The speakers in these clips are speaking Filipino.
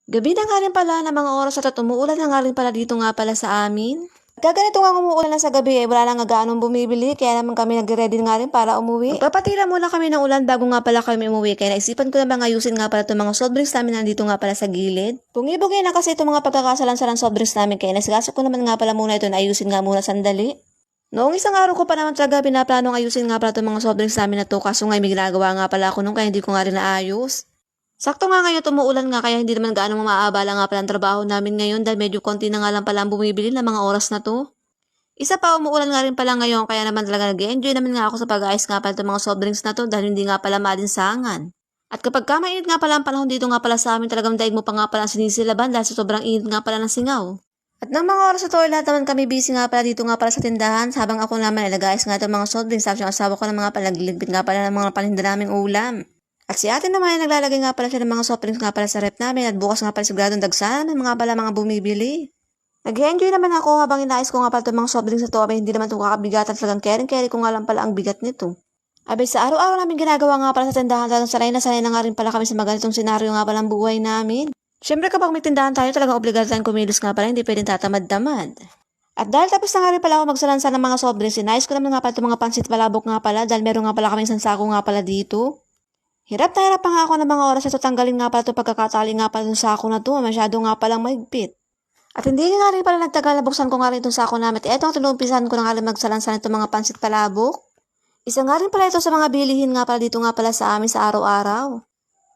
Gabi na nga rin pala ng mga oras at umuulan na nga rin pala dito nga pala sa amin. Gaganito nga umuulan na sa gabi wala na nga gaanong bumibili kaya naman kami nagre-ready nga rin para umuwi. Magpapatira muna kami ng ulan bago nga pala kami umuwi kaya naisipan ko na bang ayusin nga pala itong mga soft drinks namin nandito nga pala sa gilid. Bungi-bungi na kasi itong mga pagkakasalan-salan soft drinks namin kaya nasigasok ko naman nga pala muna ito na ayusin nga muna sandali. Noong isang araw ko pa naman talaga pinaplanong ayusin nga pala itong mga soft drinks namin na to kaso nga may ginagawa nga pala ako nung kaya hindi ko nga rin naayos. Sakto nga ngayon umuulan nga kaya hindi naman gaano maaabala nga pala ang trabaho namin ngayon dahil medyo konti na nga lang pala ang bumibili ng mga oras na to. Isa pa umuulan nga rin pala ngayon kaya naman talaga nag-enjoy naman nga ako sa pag-ayos nga pala itong mga soft drinks na to dahil hindi nga pala maalinsangan. At kapag mainit nga pala ang panahon dito nga pala sa amin talagang daig mo pa nga pala ang sinisilaban dahil sa sobrang init nga pala ng singaw. At ng mga oras na to lahat naman kami busy nga pala dito nga pala sa tindahan habang ako naman ay nag-ayos nga itong mga soft drinks tapos yung asawa ko na mga pala nagliligpit nga pala ng mga paninda naming ulam. At si ate naman ay naglalagay nga pala siya ng mga soft drinks nga pala sa rep namin at bukas nga pala siguradong dagsahan ng mga pala mga bumibili. Nag-enjoy naman ako habang inayos ko nga pala itong mga soft drinks na to abay hindi naman ito kakabigatan talagang carry ko nga lang pala ang bigat nito. Abay sa araw-araw namin ginagawa nga pala sa tindahan talagang sanay na nga rin pala kami sa maganitong senaryo nga pala ang buhay namin. Siyempre kapag may tindahan tayo talagang obligado tayong kumilos nga pala hindi pwedeng tatamad-tamad. At dahil tapos na nga rin pala ako magsalansan ng mga soft drinks, inayos ko naman nga pala itong mga pansit palabok nga pala dahil meron nga pala kaming sansako nga pala dito. Hirap na hirap pa nga ako ng mga oras na tanggalin nga pala ito pagkakatali nga pala itong sako na ito. Masyado nga palang mahigpit. At hindi nga rin pala nagtagal na buksan ko nga rin itong sako namin. At eto ang tinumpisan ko na nga rin magsalansan itong mga pansit palabok. Isa nga rin pala ito sa mga bilihin nga pala dito nga pala sa amin sa araw-araw.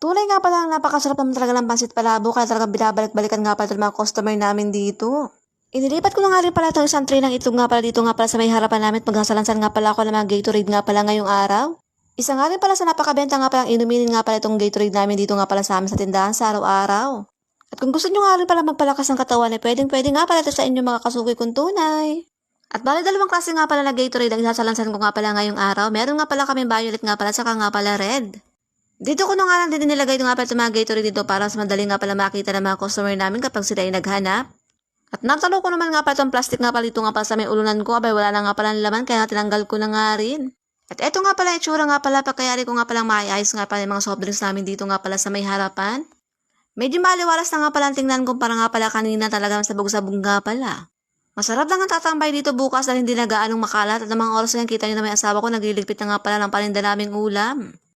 Tunay nga pala ang napakasarap naman talaga ng pansit palabok kaya talagang binabalik-balikan nga pala itong mga customer namin dito. Inilipat ko na nga rin pala itong isang tray ng itlog nga pala dito nga pala sa may harapan namin at magsalansan nga pala ako ng mga Gatorade nga pala ngayong araw. Isa nga rin pala sa napakabenta nga palang inuminin nga pala itong Gatorade namin dito nga pala sa amin sa tindahan sa araw-araw. At kung gusto nyo nga rin pala magpalakas ng katawan ay pwedeng nga pala ito sa inyo mga kasuki kong tunay. At bali dalawang klase nga pala na Gatorade ang isasalansan ko nga pala ngayong araw. Meron nga pala kaming violet nga pala saka nga pala red. Dito ko na nga lang din nilagay ito nga pala itong mga Gatorade dito para mas madali nga pala makita ng mga customer namin kapag sila ay naghanap. At natalo ko naman nga pala itong plastic nga pala dito nga pala sa may ulunan ko abay wala na nga pala laman kaya tinanggal ko na nga rin. At eto nga pala itsura nga pala pagkayari ko nga palang maayos nga pala yung mga soft drinks namin dito nga pala sa may harapan. Medyo maliwalas na nga pala ang tingnan ko para nga pala kanina talagang sabog-sabog nga pala. Masarap lang ang tatambay dito bukas dahil hindi na gaanong makalat at ang mga oras na yan kita nyo na may asawa ko nagliligpit na nga pala ng paninda naming ulam.